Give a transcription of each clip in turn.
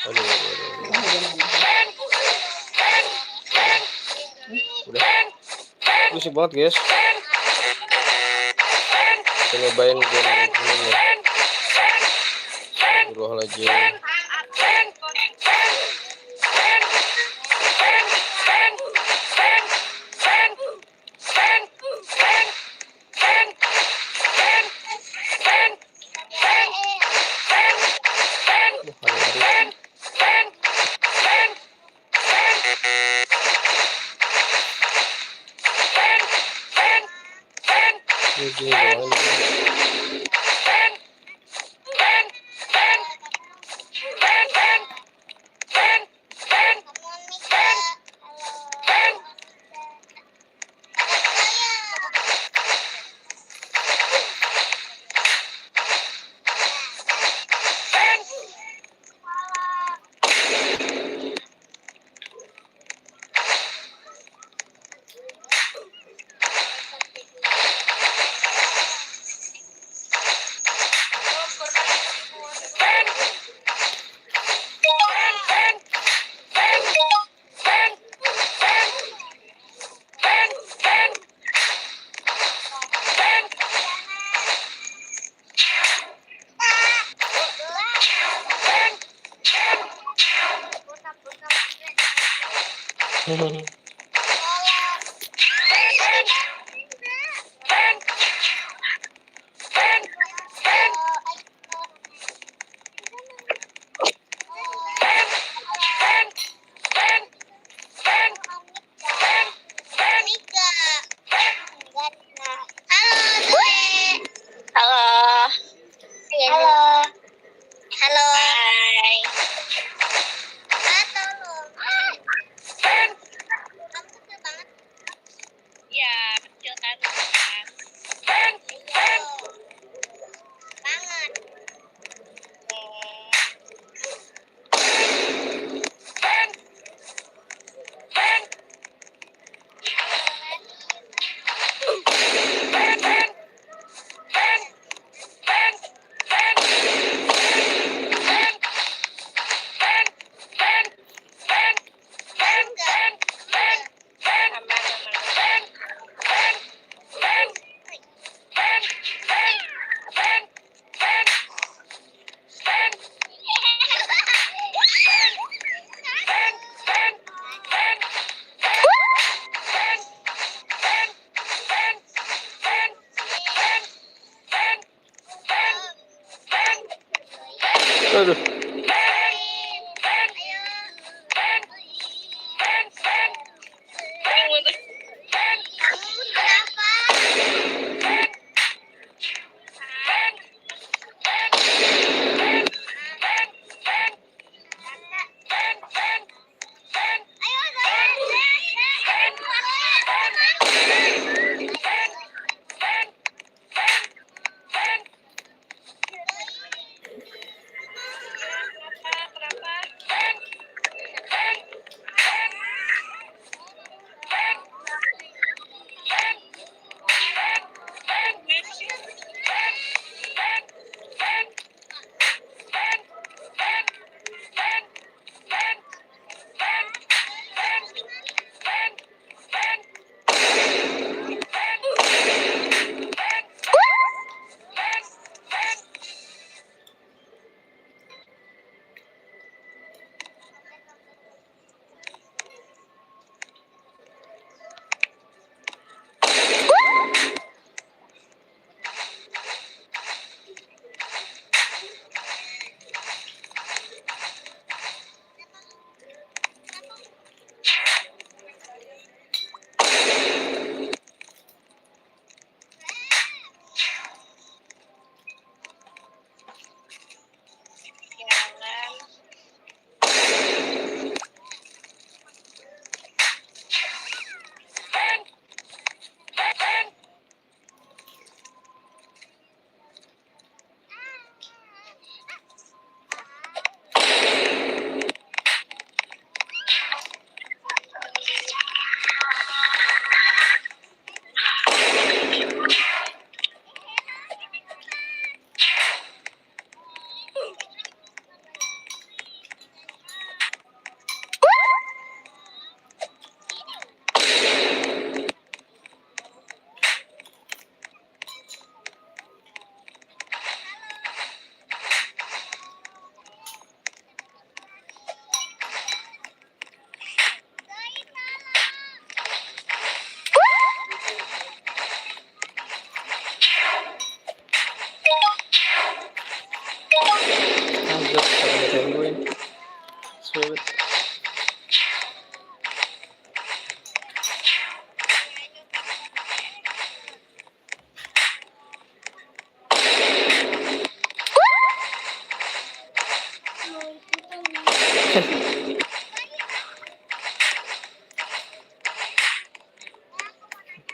Aduh, aduh, aduh, aduh. Jangan, jangan. Udah. Berisik banget guys. Kita nyobain game ini nih. Astagfirullahaladzim. Lari-lari. Ini gini doang ini. Halo. Halo. Halo. Hai.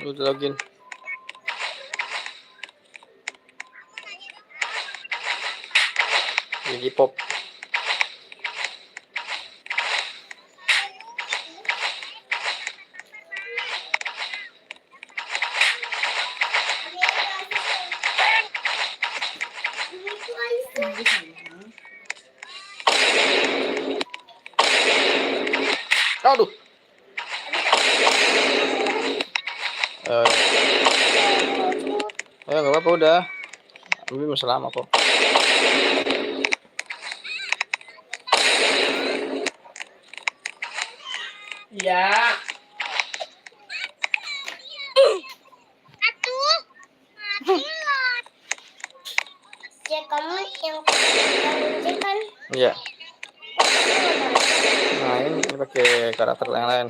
Udah login. Gigi pop. Aduh. Nggak apa-apa udah. Tapi masih lama kok. Iya. Cek kamu yang cek kan? Iya. Nah ini pakai karakter yang lain.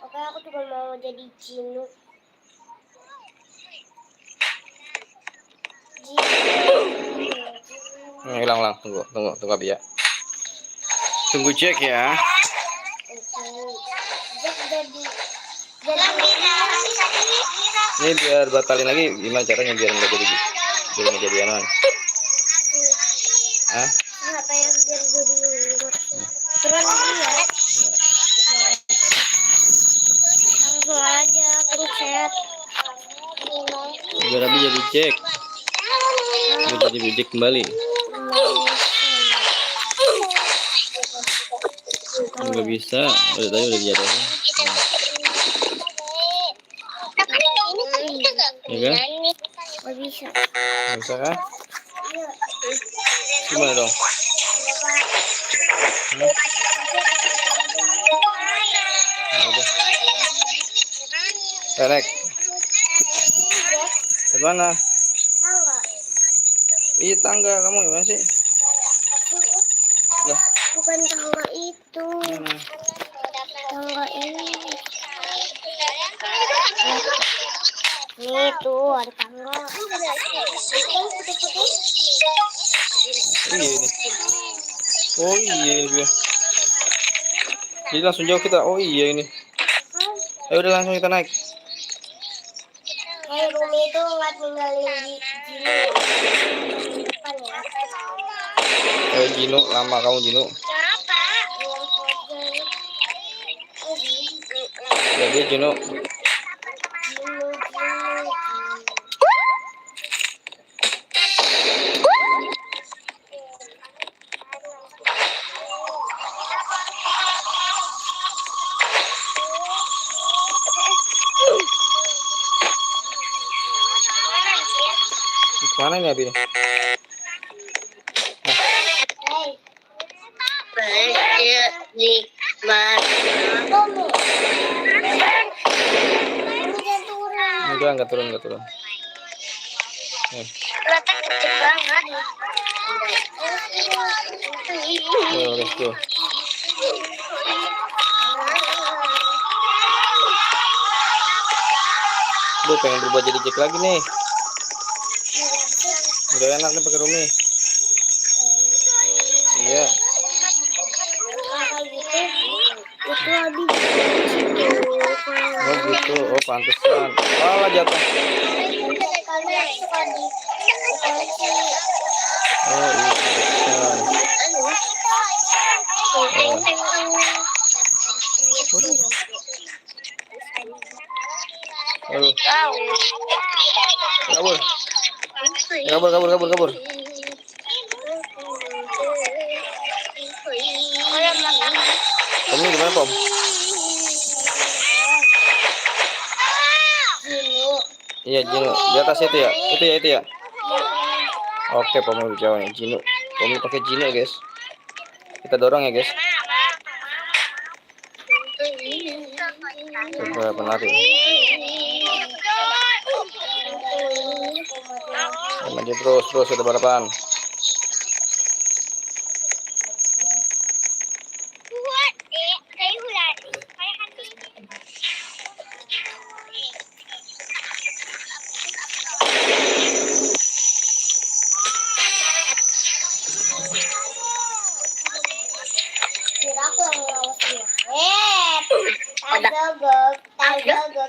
Oke, aku juga mau jadi Jinu. Hilang. Tunggu Abi ya. Tunggu cek ya. Ini biar batalin lagi gimana caranya biar nggak jadi anon. Hah? Apa yang biar jadi turun lagi ya? Langsung aja pencet. Biar Abi jadi cek. Biar jadi bijak kembali. Nggak bisa. Udah tadi udah dijatuhin. Iya kan? Nggak bisa. Nggak bisa kan? Gimana dong? Nek. Mana? Iya tangga kamu gimana sih? Lah. Bukan tangga itu. Tangga ini. Nih tuh ada tangga. Oh iya ini. Oh iya ini dia. Jadi langsung jauh kita. Oh iya ini. Ayo udah langsung kita naik. Rumi itu nggak ninggalin Jinu depan ya. Ayo Jino, lama kamu Jino. Jadi Jino. Mana ini Abi? Enggak turun. Kelihatan kecil banget. Let's go. Duh, pengen berubah jadi Jack lagi nih. Udah enak nih pakai Rumi. Iya. Itu habis. Oh gitu. Oh pantesan. Oh jatuh. Oh iya pantesan. Aduh. Kabur. Kamu gimana, Pom? Iya, Jino. Di atas itu ya? Itu ya? Oke, Pom udah jauh nih. Jino. Pom pakai Jino, guys. Kita dorong ya, guys. Coba penari. Maju terus kita balapan.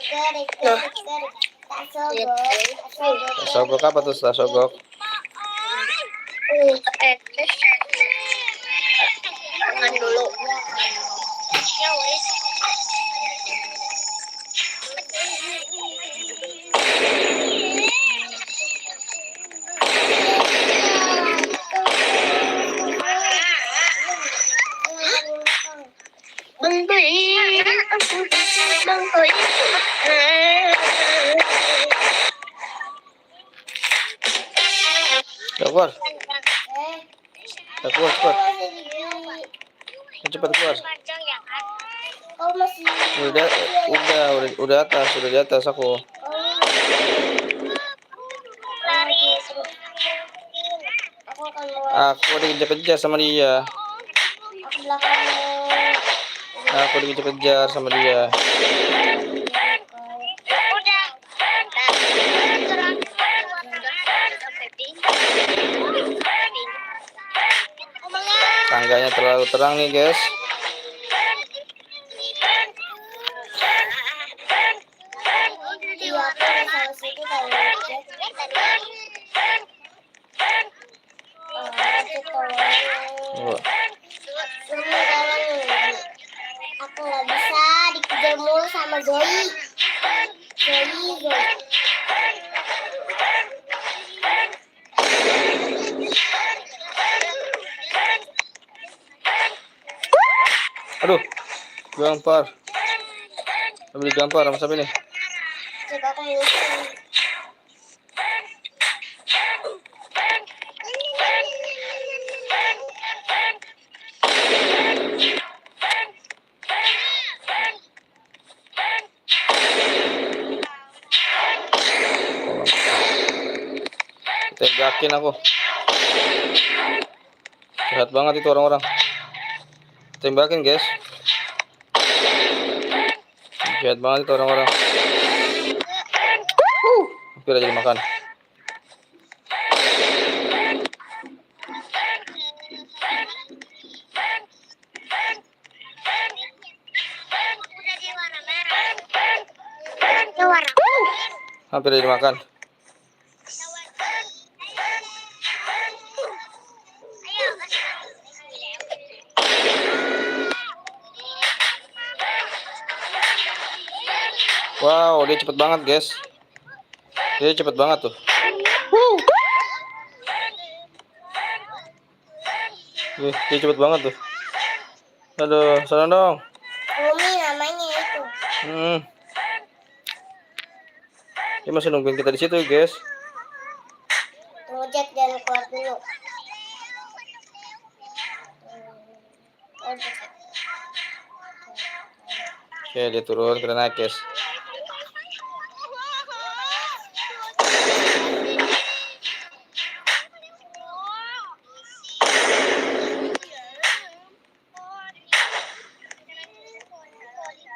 Tak sogok. Tak sogok. Sogok apa tuh setelah sogok? Makan dulu. Udah keluar. Udah keluar cepat. Cepat keluar. Kau masih Udah atas, udah di atas aku. lari terus. Aku akan mau Aku dikejar-kejar sama dia. aku belakangmu. Aku dikejar-kejar sama dia. Tangganya terlalu terang nih guys. Iya, aku udah sama situ tahu. Oh, Aku nggak bisa dikejar mulu sama Zoe. Zoe. aduh, gampar. Ambil gampar sama siapa ini? Coba aku nyusun. Tembakin aku. Jahat banget itu orang-orang. Tembakin guys. Jahat banget itu orang-orang. Hampir aja dimakan. Hampir aja dimakan. Wow, dia cepet banget guys. Dia cepet banget tuh. Dia cepet banget tuh. Aduh, sana dong. Umi namanya itu. Dia masih nungguin kita di situ guys. Tunggu Jack jangan keluar dulu. Oke, dia turun, kita naik guys.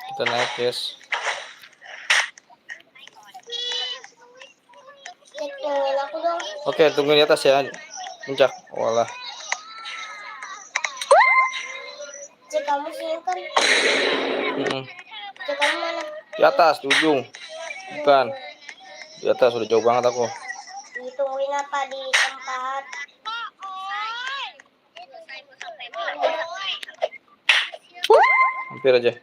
Kita naik guys. Jack tungguin aku dong. Oke, tunggu di atas ya. Puncak. Walah. Jack kamu sini kan? Jack kamu mana? Di atas, di ujung. Bukan. Di atas, udah jauh banget aku. Ditungguin apa di tempat? Hampir aja.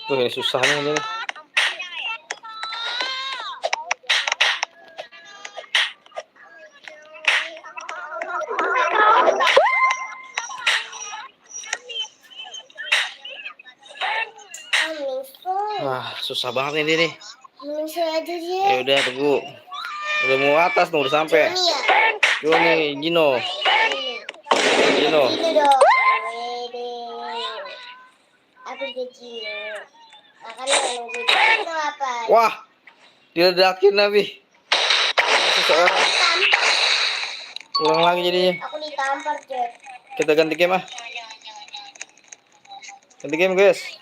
Tuh ini susahnya ini. Wah, susah banget ini nih. Aja dia. Ya udah tunggu. Udah mau atas nih, udah sampai. Joni, Gino. Gino. Gino dong. Aku Gino. Makanya nunggu Gino apa? Wah, diledakin Nabi. Seseorang. Ulang lagi jadinya. Aku ditampar, Jack. Kita ganti game ah. Ganti game guys.